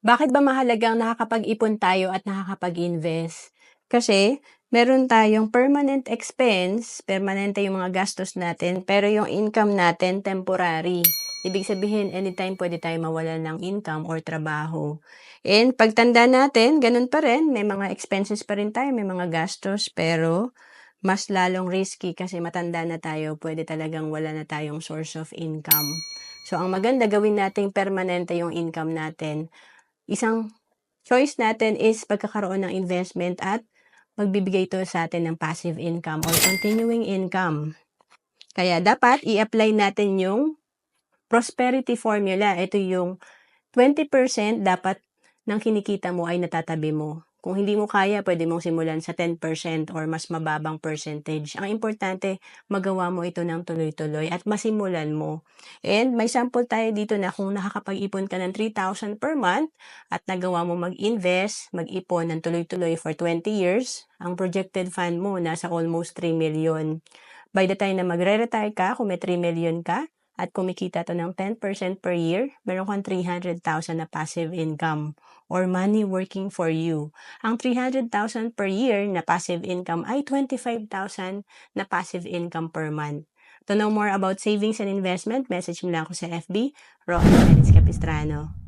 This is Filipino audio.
Bakit ba mahalagang nakakapag-ipon tayo at nakakapag-invest? Kasi meron tayong permanent expense, permanente yung mga gastos natin, pero yung income natin temporary. Ibig sabihin, anytime pwede tayo mawalan ng income or trabaho. And pagtanda natin, ganun pa rin, may mga expenses pa rin tayo, may mga gastos, pero mas lalong risky kasi matanda na tayo, pwede talagang wala na tayong source of income. So, ang maganda gawin nating permanente yung income natin. Isang choice natin is pagkakaroon ng investment at magbibigay ito sa atin ng passive income or continuing income. Kaya dapat i-apply natin yung prosperity formula. Ito yung 20% dapat ng kinikita mo ay natatabi mo. Kung hindi mo kaya, pwede mong simulan sa 10% or mas mababang percentage. Ang importante, magawa mo ito ng tuloy-tuloy at masimulan mo. And may sample tayo dito na kung nakakapag-ipon ka ng 3,000 per month at nagawa mo mag-invest, mag-ipon ng tuloy-tuloy for 20 years, ang projected fund mo nasa almost 3 million. By the time na magre-retire ka, kung may 3 million ka, at kumikita to ng 10% per year, meron kang 300,000 na passive income or money working for you. Ang 300,000 per year na passive income ay 25,000 na passive income per month. To know more about savings and investment, message mo lang ako sa FB, Rohan Capistrano.